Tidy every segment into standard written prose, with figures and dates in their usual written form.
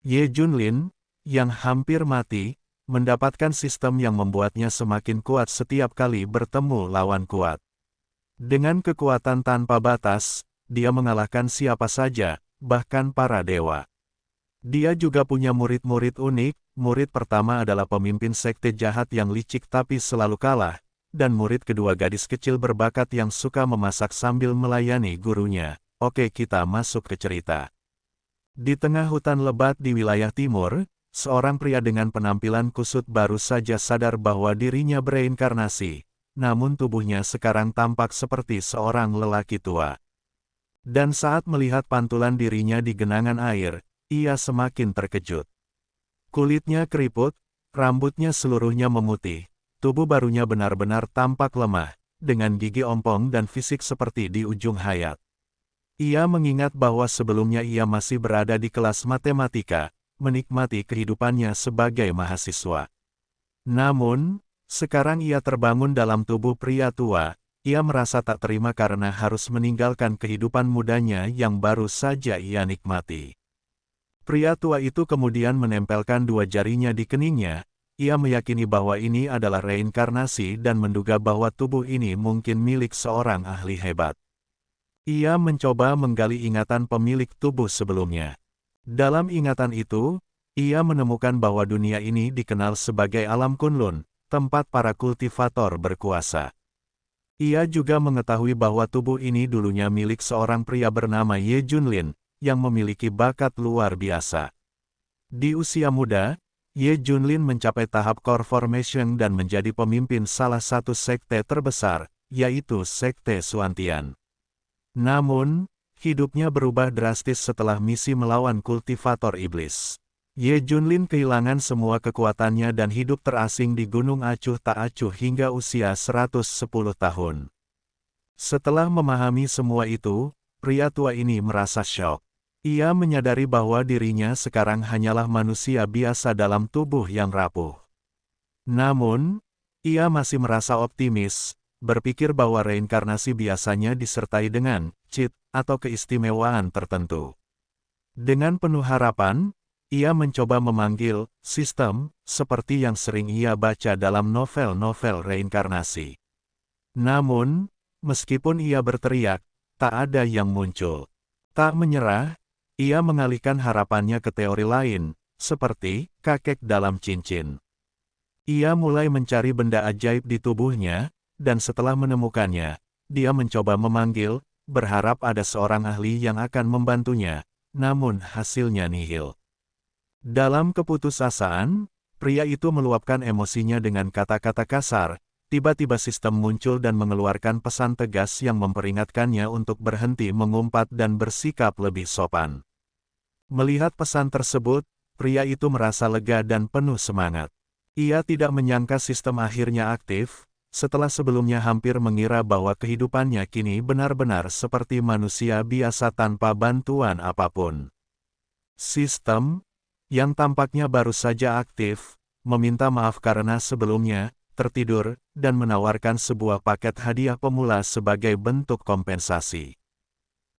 Ye Junlin, yang hampir mati, mendapatkan sistem yang membuatnya semakin kuat setiap kali bertemu lawan kuat. Dengan kekuatan tanpa batas, dia mengalahkan siapa saja, bahkan para dewa. Dia juga punya murid-murid unik. Murid pertama adalah pemimpin sekte jahat yang licik tapi selalu kalah, dan murid kedua gadis kecil berbakat yang suka memasak sambil melayani gurunya. Oke, kita masuk ke cerita. Di tengah hutan lebat di wilayah timur, seorang pria dengan penampilan kusut baru saja sadar bahwa dirinya bereinkarnasi, namun tubuhnya sekarang tampak seperti seorang lelaki tua. Dan saat melihat pantulan dirinya di genangan air, ia semakin terkejut. Kulitnya keriput, rambutnya seluruhnya memutih, tubuh barunya benar-benar tampak lemah, dengan gigi ompong dan fisik seperti di ujung hayat. Ia mengingat bahwa sebelumnya ia masih berada di kelas matematika, menikmati kehidupannya sebagai mahasiswa. Namun, sekarang ia terbangun dalam tubuh pria tua, ia merasa tak terima karena harus meninggalkan kehidupan mudanya yang baru saja ia nikmati. Pria tua itu kemudian menempelkan dua jarinya di keningnya, ia meyakini bahwa ini adalah reinkarnasi dan menduga bahwa tubuh ini mungkin milik seorang ahli hebat. Ia mencoba menggali ingatan pemilik tubuh sebelumnya. Dalam ingatan itu, ia menemukan bahwa dunia ini dikenal sebagai alam Kunlun, tempat para kultivator berkuasa. Ia juga mengetahui bahwa tubuh ini dulunya milik seorang pria bernama Ye Junlin, yang memiliki bakat luar biasa. Di usia muda, Ye Junlin mencapai tahap core formation dan menjadi pemimpin salah satu sekte terbesar, yaitu Sekte Suantian. Namun, hidupnya berubah drastis setelah misi melawan kultivator iblis. Ye Junlin kehilangan semua kekuatannya dan hidup terasing di Gunung Acuh Tak Acuh hingga usia 110 tahun. Setelah memahami semua itu, pria tua ini merasa syok. Ia menyadari bahwa dirinya sekarang hanyalah manusia biasa dalam tubuh yang rapuh. Namun, ia masih merasa optimis, berpikir bahwa reinkarnasi biasanya disertai dengan cheat atau keistimewaan tertentu. Dengan penuh harapan, ia mencoba memanggil sistem seperti yang sering ia baca dalam novel-novel reinkarnasi. Namun, meskipun ia berteriak, tak ada yang muncul. Tak menyerah, ia mengalihkan harapannya ke teori lain, seperti kakek dalam cincin. Ia mulai mencari benda ajaib di tubuhnya, dan setelah menemukannya, dia mencoba memanggil, berharap ada seorang ahli yang akan membantunya, namun hasilnya nihil. Dalam keputusasaan, pria itu meluapkan emosinya dengan kata-kata kasar. Tiba-tiba sistem muncul dan mengeluarkan pesan tegas yang memperingatkannya untuk berhenti mengumpat dan bersikap lebih sopan. Melihat pesan tersebut, pria itu merasa lega dan penuh semangat. Ia tidak menyangka sistem akhirnya aktif, setelah sebelumnya hampir mengira bahwa kehidupannya kini benar-benar seperti manusia biasa tanpa bantuan apapun. Sistem, yang tampaknya baru saja aktif, meminta maaf karena sebelumnya tertidur, dan menawarkan sebuah paket hadiah pemula sebagai bentuk kompensasi.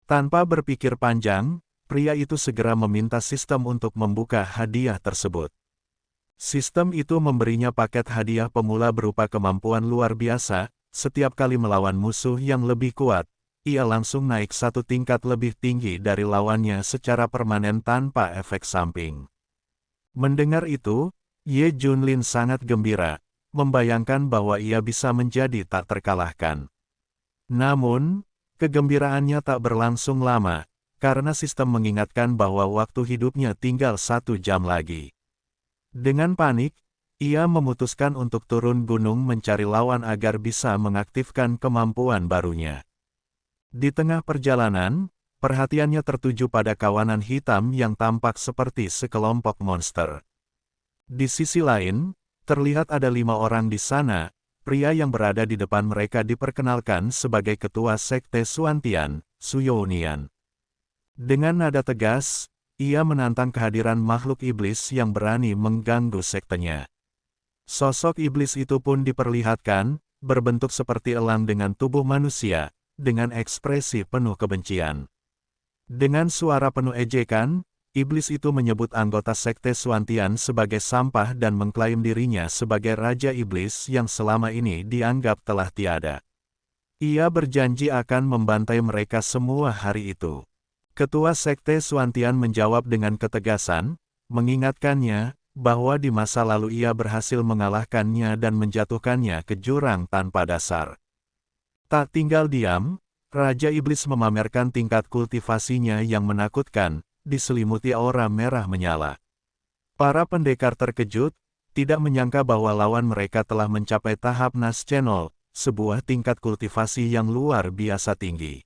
Tanpa berpikir panjang, pria itu segera meminta sistem untuk membuka hadiah tersebut. Sistem itu memberinya paket hadiah pemula berupa kemampuan luar biasa, setiap kali melawan musuh yang lebih kuat, ia langsung naik satu tingkat lebih tinggi dari lawannya secara permanen tanpa efek samping. Mendengar itu, Ye Junlin sangat gembira, membayangkan bahwa ia bisa menjadi tak terkalahkan. Namun, kegembiraannya tak berlangsung lama, karena sistem mengingatkan bahwa waktu hidupnya tinggal 1 jam lagi. Dengan panik, ia memutuskan untuk turun gunung mencari lawan agar bisa mengaktifkan kemampuan barunya. Di tengah perjalanan, perhatiannya tertuju pada kawanan hitam yang tampak seperti sekelompok monster. Di sisi lain, terlihat ada 5 orang di sana. Pria yang berada di depan mereka diperkenalkan sebagai ketua Sekte Suantian, Suyounian. Dengan nada tegas, ia menantang kehadiran makhluk iblis yang berani mengganggu sektenya. Sosok iblis itu pun diperlihatkan, berbentuk seperti elang dengan tubuh manusia, dengan ekspresi penuh kebencian. Dengan suara penuh ejekan, iblis itu menyebut anggota sekte Suantian sebagai sampah dan mengklaim dirinya sebagai Raja Iblis yang selama ini dianggap telah tiada. Ia berjanji akan membantai mereka semua hari itu. Ketua sekte Suantian menjawab dengan ketegasan, mengingatkannya bahwa di masa lalu ia berhasil mengalahkannya dan menjatuhkannya ke jurang tanpa dasar. Tak tinggal diam, Raja Iblis memamerkan tingkat kultivasinya yang menakutkan, diselimuti aura merah menyala. Para pendekar terkejut, tidak menyangka bahwa lawan mereka telah mencapai tahap Nas Channel, sebuah tingkat kultivasi yang luar biasa tinggi.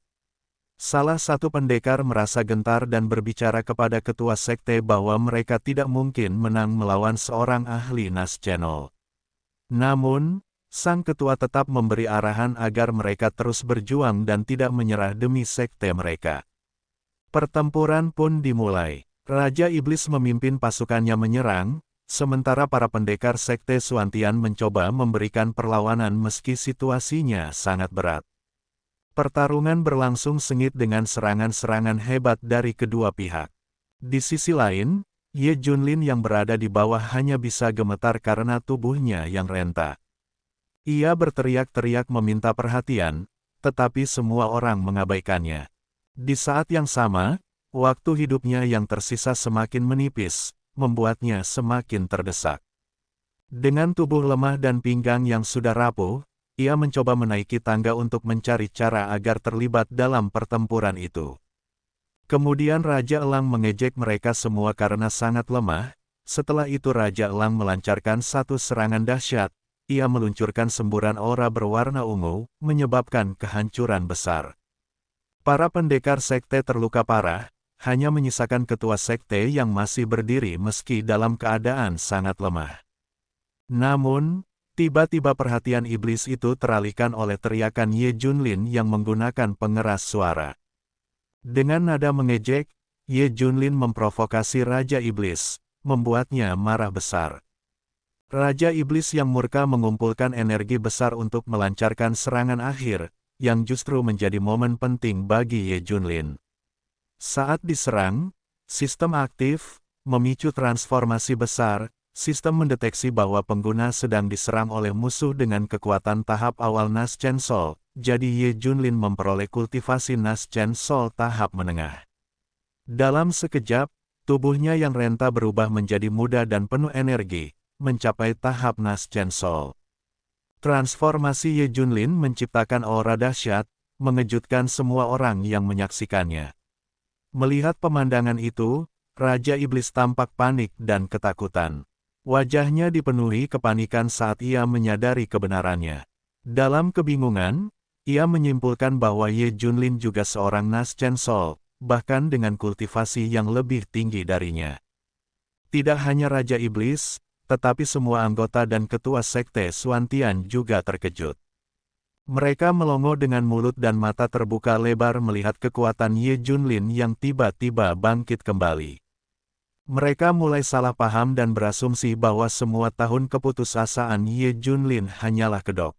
Salah satu pendekar merasa gentar dan berbicara kepada ketua sekte bahwa mereka tidak mungkin menang melawan seorang ahli Nas Channel. Namun, sang ketua tetap memberi arahan agar mereka terus berjuang dan tidak menyerah demi sekte mereka. Pertempuran pun dimulai. Raja Iblis memimpin pasukannya menyerang, sementara para pendekar sekte Suantian mencoba memberikan perlawanan meski situasinya sangat berat. Pertarungan berlangsung sengit dengan serangan-serangan hebat dari kedua pihak. Di sisi lain, Ye Junlin yang berada di bawah hanya bisa gemetar karena tubuhnya yang renta. Ia berteriak-teriak meminta perhatian, tetapi semua orang mengabaikannya. Di saat yang sama, waktu hidupnya yang tersisa semakin menipis, membuatnya semakin terdesak. Dengan tubuh lemah dan pinggang yang sudah rapuh, ia mencoba menaiki tangga untuk mencari cara agar terlibat dalam pertempuran itu. Kemudian Raja Elang mengejek mereka semua karena sangat lemah. Setelah itu Raja Elang melancarkan satu serangan dahsyat. Ia meluncurkan semburan aura berwarna ungu, menyebabkan kehancuran besar. Para pendekar sekte terluka parah, hanya menyisakan ketua sekte yang masih berdiri meski dalam keadaan sangat lemah. Namun, tiba-tiba perhatian iblis itu teralihkan oleh teriakan Ye Junlin yang menggunakan pengeras suara. Dengan nada mengejek, Ye Junlin memprovokasi Raja Iblis, membuatnya marah besar. Raja Iblis yang murka mengumpulkan energi besar untuk melancarkan serangan akhir, yang justru menjadi momen penting bagi Ye Junlin. Saat diserang, sistem aktif, memicu transformasi besar, sistem mendeteksi bahwa pengguna sedang diserang oleh musuh dengan kekuatan tahap awal Nas Chen Sol, jadi Ye Junlin memperoleh kultivasi Nas Chen Sol tahap menengah. Dalam sekejap, tubuhnya yang renta berubah menjadi muda dan penuh energi, mencapai tahap Nas Chen Sol. Transformasi Ye Junlin menciptakan aura dahsyat, mengejutkan semua orang yang menyaksikannya. Melihat pemandangan itu, Raja Iblis tampak panik dan ketakutan. Wajahnya dipenuhi kepanikan saat ia menyadari kebenarannya. Dalam kebingungan, ia menyimpulkan bahwa Ye Junlin juga seorang Nas Chen Sol, bahkan dengan kultivasi yang lebih tinggi darinya. Tidak hanya Raja Iblis, tetapi semua anggota dan ketua sekte Suantian juga terkejut. Mereka melongo dengan mulut dan mata terbuka lebar melihat kekuatan Ye Junlin yang tiba-tiba bangkit kembali. Mereka mulai salah paham dan berasumsi bahwa semua tahun keputusasaan Ye Junlin hanyalah kedok.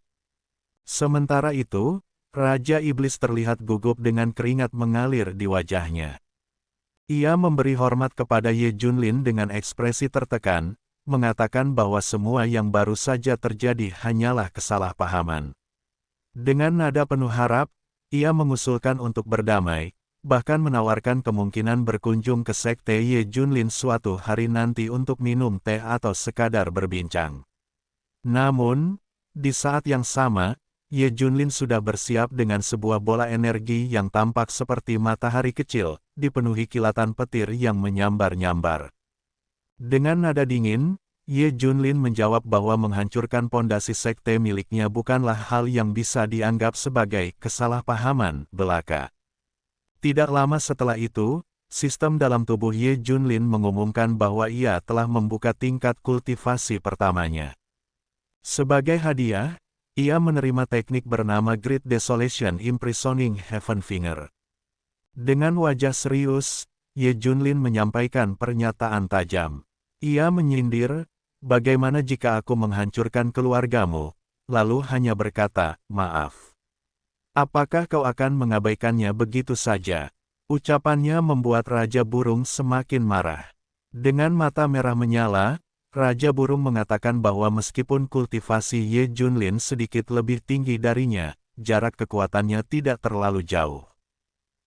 Sementara itu, Raja Iblis terlihat gugup dengan keringat mengalir di wajahnya. Ia memberi hormat kepada Ye Junlin dengan ekspresi tertekan, mengatakan bahwa semua yang baru saja terjadi hanyalah kesalahpahaman. Dengan nada penuh harap, ia mengusulkan untuk berdamai, bahkan menawarkan kemungkinan berkunjung ke sekte Ye Junlin suatu hari nanti untuk minum teh atau sekadar berbincang. Namun, di saat yang sama, Ye Junlin sudah bersiap dengan sebuah bola energi yang tampak seperti matahari kecil, dipenuhi kilatan petir yang menyambar-nyambar. Dengan nada dingin, Ye Junlin menjawab bahwa menghancurkan pondasi sekte miliknya bukanlah hal yang bisa dianggap sebagai kesalahpahaman belaka. Tidak lama setelah itu, sistem dalam tubuh Ye Junlin mengumumkan bahwa ia telah membuka tingkat kultivasi pertamanya. Sebagai hadiah, ia menerima teknik bernama Great Desolation Imprisoning Heaven Finger. Dengan wajah serius, Ye Junlin menyampaikan pernyataan tajam. Ia menyindir, "Bagaimana jika aku menghancurkan keluargamu, lalu hanya berkata, maaf? Apakah kau akan mengabaikannya begitu saja?" Ucapannya membuat Raja Burung semakin marah. Dengan mata merah menyala, Raja Burung mengatakan bahwa meskipun kultivasi Ye Junlin sedikit lebih tinggi darinya, jarak kekuatannya tidak terlalu jauh.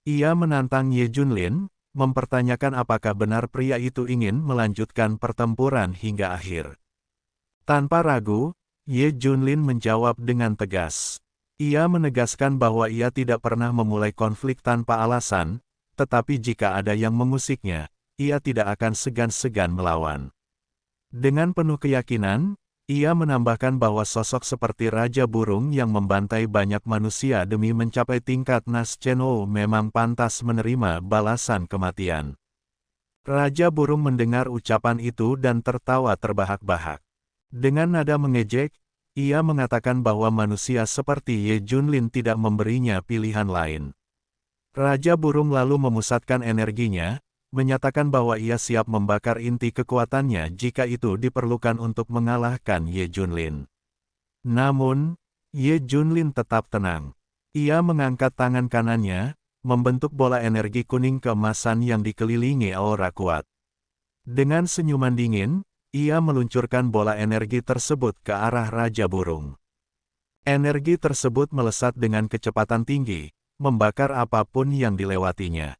Ia menantang Ye Junlin, mempertanyakan apakah benar pria itu ingin melanjutkan pertempuran hingga akhir. Tanpa ragu, Ye Junlin menjawab dengan tegas. Ia menegaskan bahwa ia tidak pernah memulai konflik tanpa alasan, tetapi jika ada yang mengusiknya, ia tidak akan segan-segan melawan. Dengan penuh keyakinan, ia menambahkan bahwa sosok seperti Raja Burung yang membantai banyak manusia demi mencapai tingkat Nas Chenou memang pantas menerima balasan kematian. Raja Burung mendengar ucapan itu dan tertawa terbahak-bahak. Dengan nada mengejek, ia mengatakan bahwa manusia seperti Ye Junlin tidak memberinya pilihan lain. Raja Burung lalu memusatkan energinya, menyatakan bahwa ia siap membakar inti kekuatannya jika itu diperlukan untuk mengalahkan Ye Junlin. Namun, Ye Junlin tetap tenang. Ia mengangkat tangan kanannya, membentuk bola energi kuning keemasan yang dikelilingi aura kuat. Dengan senyuman dingin, ia meluncurkan bola energi tersebut ke arah Raja Burung. Energi tersebut melesat dengan kecepatan tinggi, membakar apapun yang dilewatinya.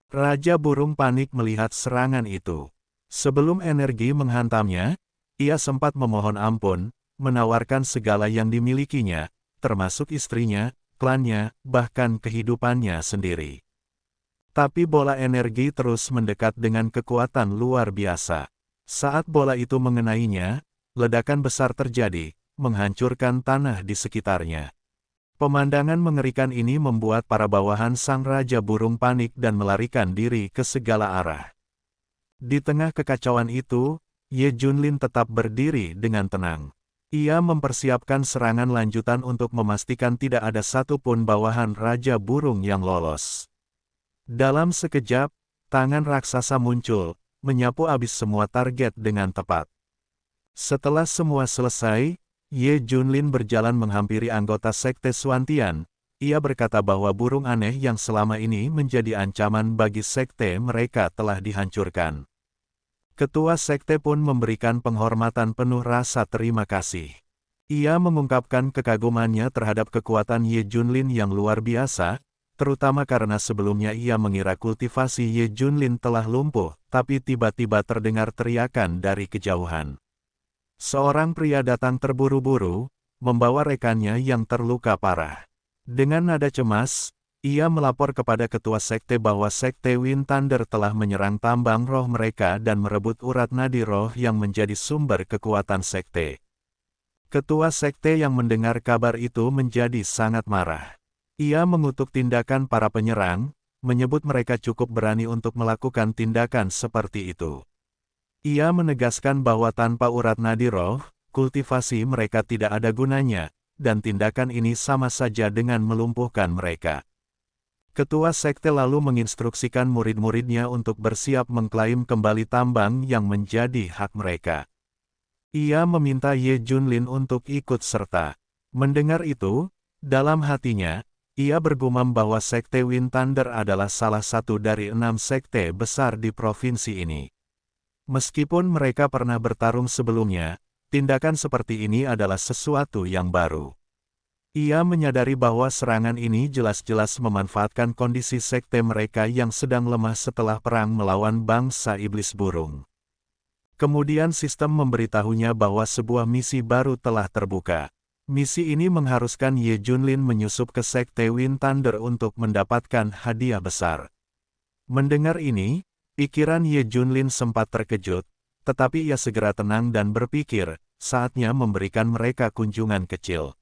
Raja Burung panik melihat serangan itu. Sebelum energi menghantamnya, ia sempat memohon ampun, menawarkan segala yang dimilikinya, termasuk istrinya, klannya, bahkan kehidupannya sendiri. Tapi bola energi terus mendekat dengan kekuatan luar biasa. Saat bola itu mengenainya, ledakan besar terjadi, menghancurkan tanah di sekitarnya. Pemandangan mengerikan ini membuat para bawahan sang Raja Burung panik dan melarikan diri ke segala arah. Di tengah kekacauan itu, Ye Junlin tetap berdiri dengan tenang. Ia mempersiapkan serangan lanjutan untuk memastikan tidak ada satupun bawahan Raja Burung yang lolos. Dalam sekejap, tangan raksasa muncul, menyapu habis semua target dengan tepat. Setelah semua selesai, Ye Junlin berjalan menghampiri anggota Sekte Xuantian. Ia berkata bahwa burung aneh yang selama ini menjadi ancaman bagi sekte mereka telah dihancurkan. Ketua sekte pun memberikan penghormatan penuh rasa terima kasih. Ia mengungkapkan kekagumannya terhadap kekuatan Ye Junlin yang luar biasa, terutama karena sebelumnya ia mengira kultivasi Ye Junlin telah lumpuh, tapi tiba-tiba terdengar teriakan dari kejauhan. Seorang pria datang terburu-buru, membawa rekannya yang terluka parah. Dengan nada cemas, ia melapor kepada ketua sekte bahwa sekte Wind Thunder telah menyerang tambang roh mereka dan merebut urat nadi roh yang menjadi sumber kekuatan sekte. Ketua sekte yang mendengar kabar itu menjadi sangat marah. Ia mengutuk tindakan para penyerang, menyebut mereka cukup berani untuk melakukan tindakan seperti itu. Ia menegaskan bahwa tanpa urat nadi roh, kultivasi mereka tidak ada gunanya, dan tindakan ini sama saja dengan melumpuhkan mereka. Ketua sekte lalu menginstruksikan murid-muridnya untuk bersiap mengklaim kembali tambang yang menjadi hak mereka. Ia meminta Ye Junlin untuk ikut serta. Mendengar itu, dalam hatinya, ia bergumam bahwa sekte Wind Thunder adalah salah satu dari 6 sekte besar di provinsi ini. Meskipun mereka pernah bertarung sebelumnya, tindakan seperti ini adalah sesuatu yang baru. Ia menyadari bahwa serangan ini jelas-jelas memanfaatkan kondisi sekte mereka yang sedang lemah setelah perang melawan bangsa iblis burung. Kemudian sistem memberitahunya bahwa sebuah misi baru telah terbuka. Misi ini mengharuskan Ye Junlin menyusup ke sekte Wind Thunder untuk mendapatkan hadiah besar. Mendengar ini, pikiran Ye Junlin sempat terkejut, tetapi ia segera tenang dan berpikir, saatnya memberikan mereka kunjungan kecil.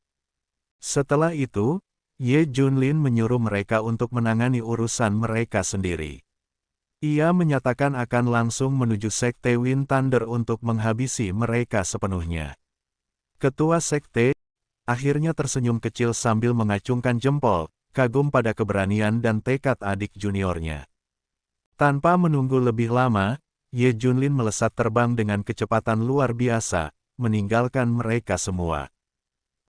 Setelah itu, Ye Junlin menyuruh mereka untuk menangani urusan mereka sendiri. Ia menyatakan akan langsung menuju sekte Wind Thunder untuk menghabisi mereka sepenuhnya. Ketua sekte akhirnya tersenyum kecil sambil mengacungkan jempol, kagum pada keberanian dan tekad adik juniornya. Tanpa menunggu lebih lama, Ye Junlin melesat terbang dengan kecepatan luar biasa, meninggalkan mereka semua.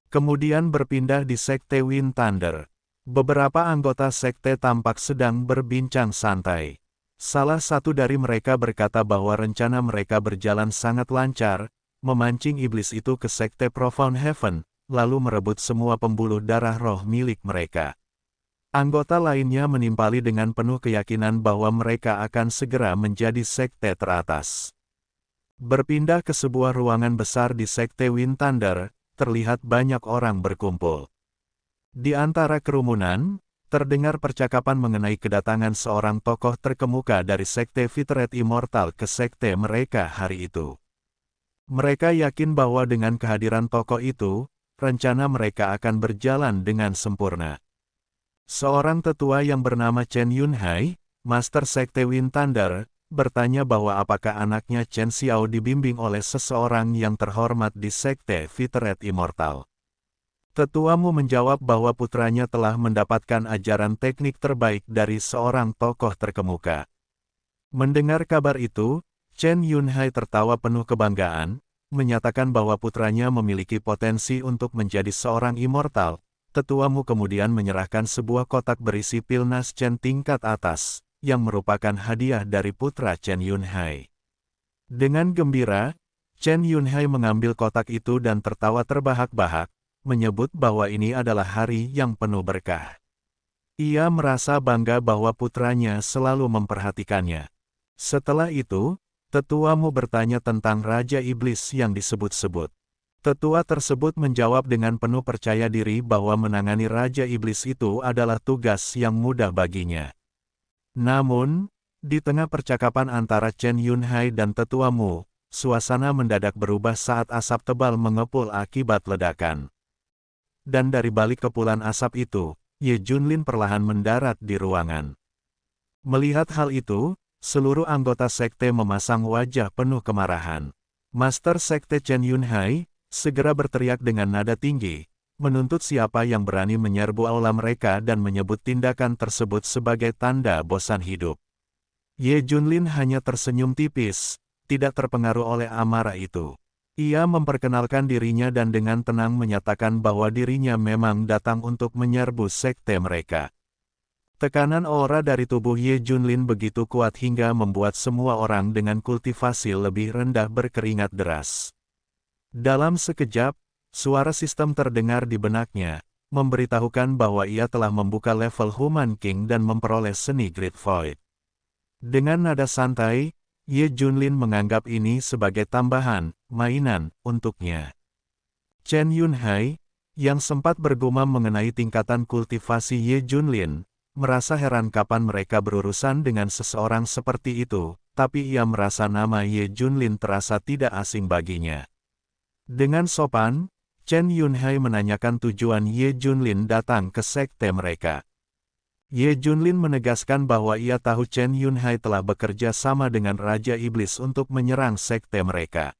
Kemudian berpindah di sekte Wind Thunder. Beberapa anggota sekte tampak sedang berbincang santai. Salah satu dari mereka berkata bahwa rencana mereka berjalan sangat lancar, memancing iblis itu ke sekte Profound Heaven, lalu merebut semua pembuluh darah roh milik mereka. Anggota lainnya menimpali dengan penuh keyakinan bahwa mereka akan segera menjadi sekte teratas. Berpindah ke sebuah ruangan besar di sekte Wind Thunder, terlihat banyak orang berkumpul. Di antara kerumunan, terdengar percakapan mengenai kedatangan seorang tokoh terkemuka dari sekte Fitered Immortal ke sekte mereka hari itu. Mereka yakin bahwa dengan kehadiran tokoh itu, rencana mereka akan berjalan dengan sempurna. Seorang tetua yang bernama Chen Yunhai, Master Sekte Wind Thunder, bertanya bahwa apakah anaknya Chen Xiao dibimbing oleh seseorang yang terhormat di sekte Fitered Immortal. Tetuamu menjawab bahwa putranya telah mendapatkan ajaran teknik terbaik dari seorang tokoh terkemuka. Mendengar kabar itu, Chen Yunhai tertawa penuh kebanggaan, menyatakan bahwa putranya memiliki potensi untuk menjadi seorang immortal. Tetuamu kemudian menyerahkan sebuah kotak berisi pil Nas Chen tingkat atas, yang merupakan hadiah dari putra Chen Yunhai. Dengan gembira, Chen Yunhai mengambil kotak itu dan tertawa terbahak-bahak, menyebut bahwa ini adalah hari yang penuh berkah. Ia merasa bangga bahwa putranya selalu memperhatikannya. Setelah itu, tetuamu bertanya tentang Raja Iblis yang disebut-sebut. Tetua tersebut menjawab dengan penuh percaya diri bahwa menangani Raja Iblis itu adalah tugas yang mudah baginya. Namun, di tengah percakapan antara Chen Yunhai dan tetuamu, suasana mendadak berubah saat asap tebal mengepul akibat ledakan. Dan dari balik kepulan asap itu, Ye Junlin perlahan mendarat di ruangan. Melihat hal itu, seluruh anggota sekte memasang wajah penuh kemarahan. Master Sekte Chen Yunhai segera berteriak dengan nada tinggi, menuntut siapa yang berani menyerbu aula mereka dan menyebut tindakan tersebut sebagai tanda bosan hidup. Ye Junlin hanya tersenyum tipis, tidak terpengaruh oleh amarah itu. Ia memperkenalkan dirinya dan dengan tenang menyatakan bahwa dirinya memang datang untuk menyerbu sekte mereka. Tekanan aura dari tubuh Ye Junlin begitu kuat hingga membuat semua orang dengan kultivasi lebih rendah berkeringat deras. Dalam sekejap, suara sistem terdengar di benaknya, memberitahukan bahwa ia telah membuka level Human King dan memperoleh seni Great Void. Dengan nada santai, Ye Junlin menganggap ini sebagai tambahan, mainan, untuknya. Chen Yunhai, yang sempat bergumam mengenai tingkatan kultivasi Ye Junlin, merasa heran kapan mereka berurusan dengan seseorang seperti itu, tapi ia merasa nama Ye Junlin terasa tidak asing baginya. Dengan sopan, Chen Yunhai menanyakan tujuan Ye Junlin datang ke sekte mereka. Ye Junlin menegaskan bahwa ia tahu Chen Yunhai telah bekerja sama dengan Raja Iblis untuk menyerang sekte mereka.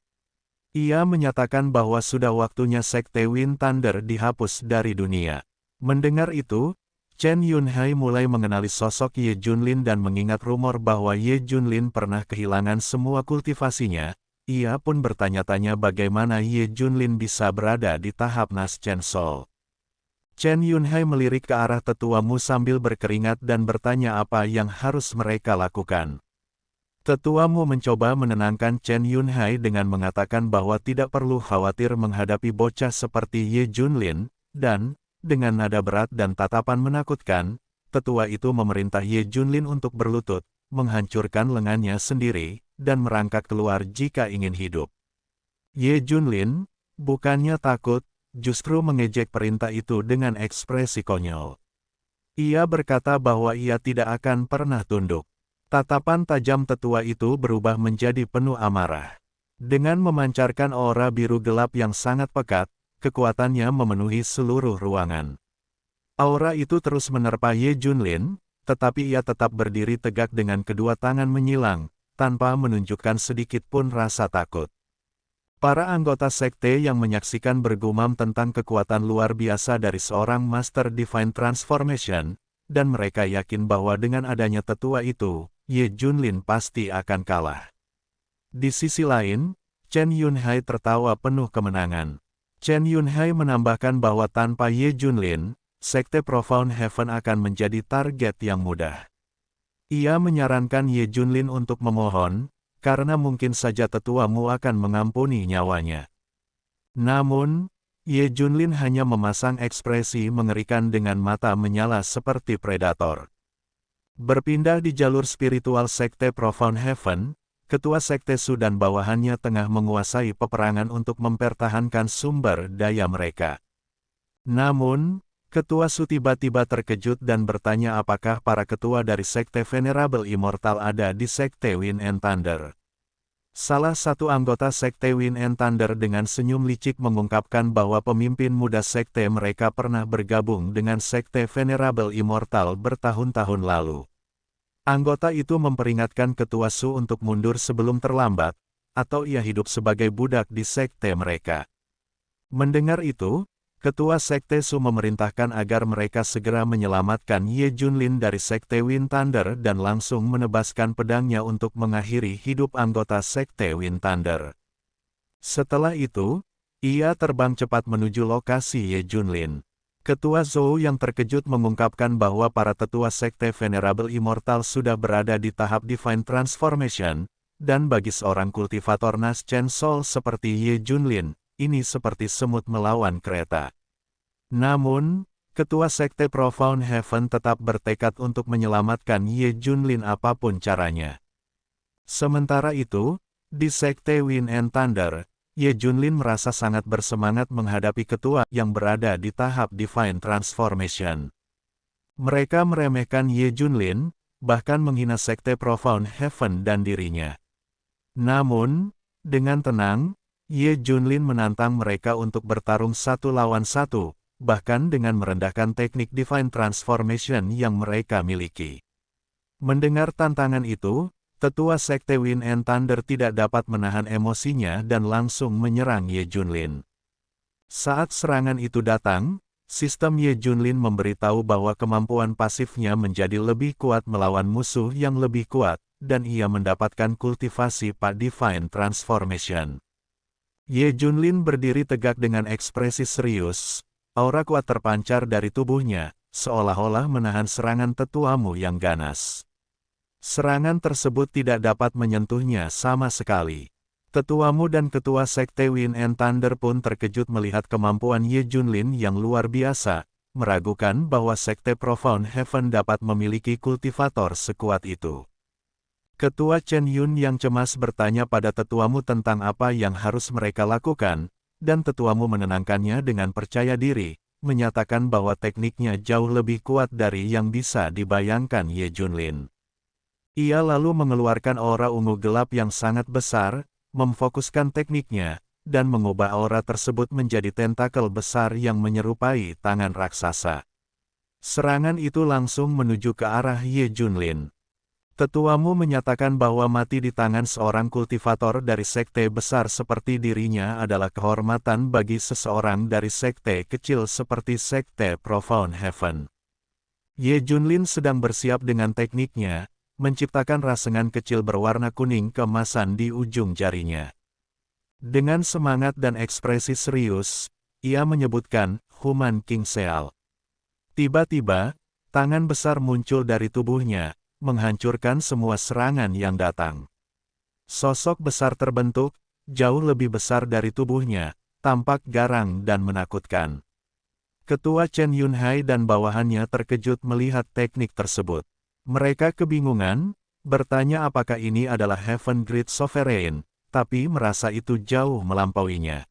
Ia menyatakan bahwa sudah waktunya sekte Wind Thunder dihapus dari dunia. Mendengar itu, Chen Yunhai mulai mengenali sosok Ye Junlin dan mengingat rumor bahwa Ye Junlin pernah kehilangan semua kultivasinya. Ia pun bertanya-tanya bagaimana Ye Junlin bisa berada di tahap Nas Chen Soul. Chen Yunhai melirik ke arah tetuamu sambil berkeringat dan bertanya apa yang harus mereka lakukan. Tetuamu mencoba menenangkan Chen Yunhai dengan mengatakan bahwa tidak perlu khawatir menghadapi bocah seperti Ye Junlin, dan, dengan nada berat dan tatapan menakutkan, tetua itu memerintah Ye Junlin untuk berlutut, menghancurkan lengannya sendiri, dan merangkak keluar jika ingin hidup. Ye Junlin, bukannya takut, justru mengejek perintah itu dengan ekspresi konyol. Ia berkata bahwa ia tidak akan pernah tunduk. Tatapan tajam tetua itu berubah menjadi penuh amarah. Dengan memancarkan aura biru gelap yang sangat pekat, kekuatannya memenuhi seluruh ruangan. Aura itu terus menerpa Ye Junlin, tetapi ia tetap berdiri tegak dengan kedua tangan menyilang, tanpa menunjukkan sedikit pun rasa takut. Para anggota sekte yang menyaksikan bergumam tentang kekuatan luar biasa dari seorang Master Divine Transformation, dan mereka yakin bahwa dengan adanya tetua itu, Ye Junlin pasti akan kalah. Di sisi lain, Chen Yunhai tertawa penuh kemenangan. Chen Yunhai menambahkan bahwa tanpa Ye Junlin, Sekte Profound Heaven akan menjadi target yang mudah. Ia menyarankan Ye Junlin untuk memohon, karena mungkin saja tetuamu akan mengampuni nyawanya. Namun, Ye Junlin hanya memasang ekspresi mengerikan dengan mata menyala seperti predator. Berpindah di jalur spiritual Sekte Profound Heaven, Ketua Sekte Su dan bawahannya tengah menguasai peperangan untuk mempertahankan sumber daya mereka. Namun, Ketua Su tiba-tiba terkejut dan bertanya apakah para ketua dari Sekte Venerable Immortal ada di Sekte Wind and Thunder. Salah satu anggota Sekte Wind and Thunder dengan senyum licik mengungkapkan bahwa pemimpin muda Sekte mereka pernah bergabung dengan Sekte Venerable Immortal bertahun-tahun lalu. Anggota itu memperingatkan Ketua Su untuk mundur sebelum terlambat, atau ia hidup sebagai budak di sekte mereka. Mendengar itu, Ketua Sekte Su memerintahkan agar mereka segera menyelamatkan Ye Junlin dari Sekte Wind Thunder dan langsung menebaskan pedangnya untuk mengakhiri hidup anggota Sekte Wind Thunder. Setelah itu, ia terbang cepat menuju lokasi Ye Junlin. Ketua Zhou yang terkejut mengungkapkan bahwa para tetua Sekte Venerable Immortal sudah berada di tahap Divine Transformation, dan bagi seorang kultivator Nas Chen Soul seperti Ye Junlin, ini seperti semut melawan kereta. Namun, Ketua Sekte Profound Heaven tetap bertekad untuk menyelamatkan Ye Junlin apapun caranya. Sementara itu, di Sekte Wind and Thunder, Ye Junlin merasa sangat bersemangat menghadapi ketua yang berada di tahap Divine Transformation. Mereka meremehkan Ye Junlin, bahkan menghina Sekte Profound Heaven dan dirinya. Namun, dengan tenang, Ye Junlin menantang mereka untuk bertarung satu lawan satu, bahkan dengan merendahkan teknik Divine Transformation yang mereka miliki. Mendengar tantangan itu, Tetua Sekte Wind and Thunder tidak dapat menahan emosinya dan langsung menyerang Ye Junlin. Saat serangan itu datang, sistem Ye Junlin memberitahu bahwa kemampuan pasifnya menjadi lebih kuat melawan musuh yang lebih kuat, dan ia mendapatkan kultivasi Pak Divine Transformation. Ye Junlin berdiri tegak dengan ekspresi serius, aura kuat terpancar dari tubuhnya, seolah-olah menahan serangan tetuamu yang ganas. Serangan tersebut tidak dapat menyentuhnya sama sekali. Tetuamu dan Ketua Sekte Wind and Thunder pun terkejut melihat kemampuan Ye Junlin yang luar biasa, meragukan bahwa Sekte Profound Heaven dapat memiliki kultivator sekuat itu. Ketua Chen Yun yang cemas bertanya pada tetuamu tentang apa yang harus mereka lakukan, dan tetuamu menenangkannya dengan percaya diri, menyatakan bahwa tekniknya jauh lebih kuat dari yang bisa dibayangkan Ye Junlin. Ia lalu mengeluarkan aura ungu gelap yang sangat besar, memfokuskan tekniknya, dan mengubah aura tersebut menjadi tentakel besar yang menyerupai tangan raksasa. Serangan itu langsung menuju ke arah Ye Junlin. Tetuamu menyatakan bahwa mati di tangan seorang kultivator dari sekte besar seperti dirinya adalah kehormatan bagi seseorang dari sekte kecil seperti Sekte Profound Heaven. Ye Junlin sedang bersiap dengan tekniknya, menciptakan rasengan kecil berwarna kuning keemasan di ujung jarinya. Dengan semangat dan ekspresi serius, ia menyebutkan, Human King Seal. Tiba-tiba, tangan besar muncul dari tubuhnya, menghancurkan semua serangan yang datang. Sosok besar terbentuk, jauh lebih besar dari tubuhnya, tampak garang dan menakutkan. Ketua Chen Yunhai dan bawahannya terkejut melihat teknik tersebut. Mereka kebingungan, bertanya apakah ini adalah Heaven Great Sovereign, tapi merasa itu jauh melampauinya.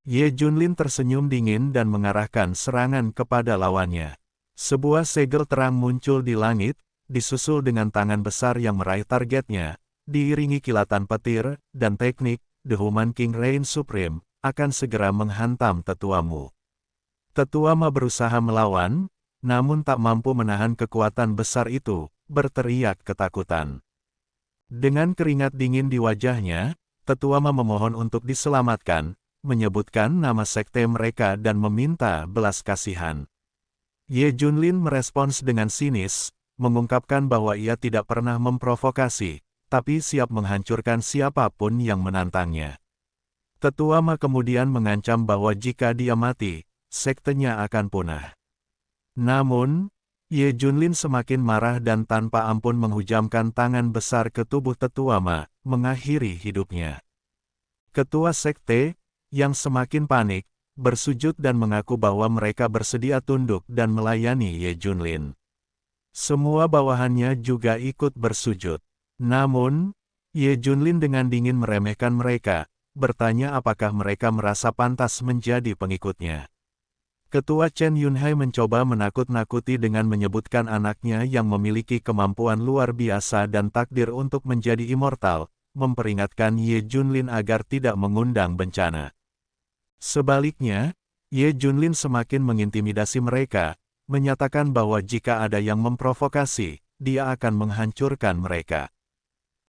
Ye Junlin tersenyum dingin dan mengarahkan serangan kepada lawannya. Sebuah segel terang muncul di langit, disusul dengan tangan besar yang meraih targetnya, diiringi kilatan petir, dan teknik, The Human King Reign Supreme, akan segera menghantam tetuamu. Tetuama berusaha melawan, namun tak mampu menahan kekuatan besar itu, berteriak ketakutan. Dengan keringat dingin di wajahnya, tetuama memohon untuk diselamatkan, menyebutkan nama sekte mereka dan meminta belas kasihan. Ye Junlin merespons dengan sinis, mengungkapkan bahwa ia tidak pernah memprovokasi, tapi siap menghancurkan siapapun yang menantangnya. Tetuama kemudian mengancam bahwa jika dia mati, sektenya akan punah. Namun, Ye Junlin semakin marah dan tanpa ampun menghujamkan tangan besar ke tubuh tetua Ma, mengakhiri hidupnya. Ketua sekte, yang semakin panik, bersujud dan mengaku bahwa mereka bersedia tunduk dan melayani Ye Junlin. Semua bawahannya juga ikut bersujud. Namun, Ye Junlin dengan dingin meremehkan mereka, bertanya apakah mereka merasa pantas menjadi pengikutnya. Ketua Chen Yunhai mencoba menakut-nakuti dengan menyebutkan anaknya yang memiliki kemampuan luar biasa dan takdir untuk menjadi immortal, memperingatkan Ye Junlin agar tidak mengundang bencana. Sebaliknya, Ye Junlin semakin mengintimidasi mereka, menyatakan bahwa jika ada yang memprovokasi, dia akan menghancurkan mereka.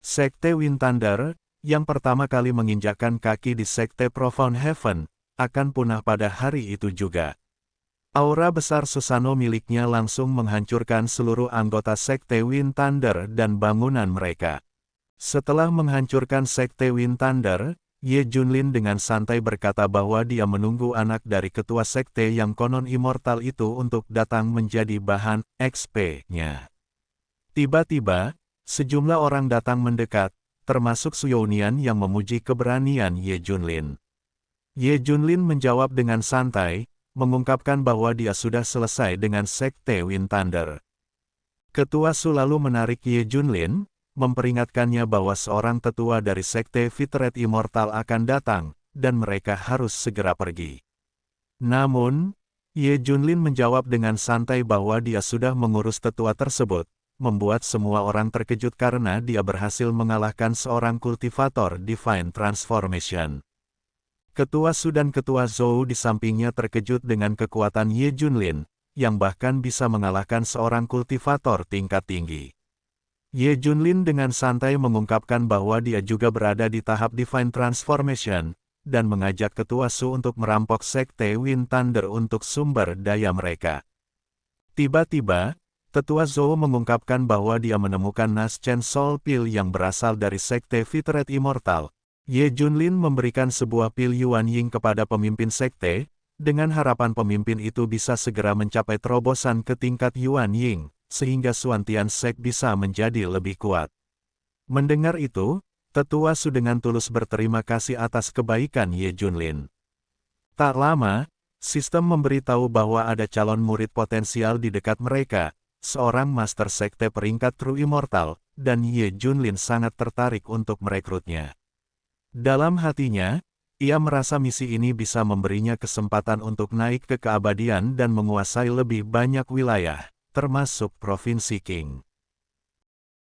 Sekte Wind Thunder, yang pertama kali menginjakkan kaki di Sekte Profound Heaven, akan punah pada hari itu juga. Aura besar Susanoo miliknya langsung menghancurkan seluruh anggota Sekte Wind Thunder dan bangunan mereka. Setelah menghancurkan Sekte Wind Thunder, Ye Junlin dengan santai berkata bahwa dia menunggu anak dari ketua sekte yang konon immortal itu untuk datang menjadi bahan XP-nya. Tiba-tiba, sejumlah orang datang mendekat, termasuk Suyounian yang memuji keberanian Ye Junlin. Ye Junlin menjawab dengan santai, mengungkapkan bahwa dia sudah selesai dengan Sekte Wind Thunder. Ketua Su lalu menarik Ye Junlin, memperingatkannya bahwa seorang tetua dari Sekte Fitret Immortal akan datang, dan mereka harus segera pergi. Namun, Ye Junlin menjawab dengan santai bahwa dia sudah mengurus tetua tersebut, membuat semua orang terkejut karena dia berhasil mengalahkan seorang kultivator Divine Transformation. Ketua Su dan Ketua Zhou di sampingnya terkejut dengan kekuatan Ye Junlin, yang bahkan bisa mengalahkan seorang kultivator tingkat tinggi. Ye Junlin dengan santai mengungkapkan bahwa dia juga berada di tahap Divine Transformation, dan mengajak Ketua Su untuk merampok Sekte Wind Thunder untuk sumber daya mereka. Tiba-tiba, Ketua Zhou mengungkapkan bahwa dia menemukan Naschen Soul Pill yang berasal dari Sekte Fitret Immortal. Ye Junlin memberikan sebuah pil Yuan Ying kepada pemimpin sekte, dengan harapan pemimpin itu bisa segera mencapai terobosan ke tingkat Yuan Ying, sehingga Suantian Sek bisa menjadi lebih kuat. Mendengar itu, Tetua Su dengan tulus berterima kasih atas kebaikan Ye Junlin. Tak lama, sistem memberitahu bahwa ada calon murid potensial di dekat mereka, seorang master sekte peringkat True Immortal, dan Ye Junlin sangat tertarik untuk merekrutnya. Dalam hatinya, ia merasa misi ini bisa memberinya kesempatan untuk naik ke keabadian dan menguasai lebih banyak wilayah, termasuk Provinsi Qing.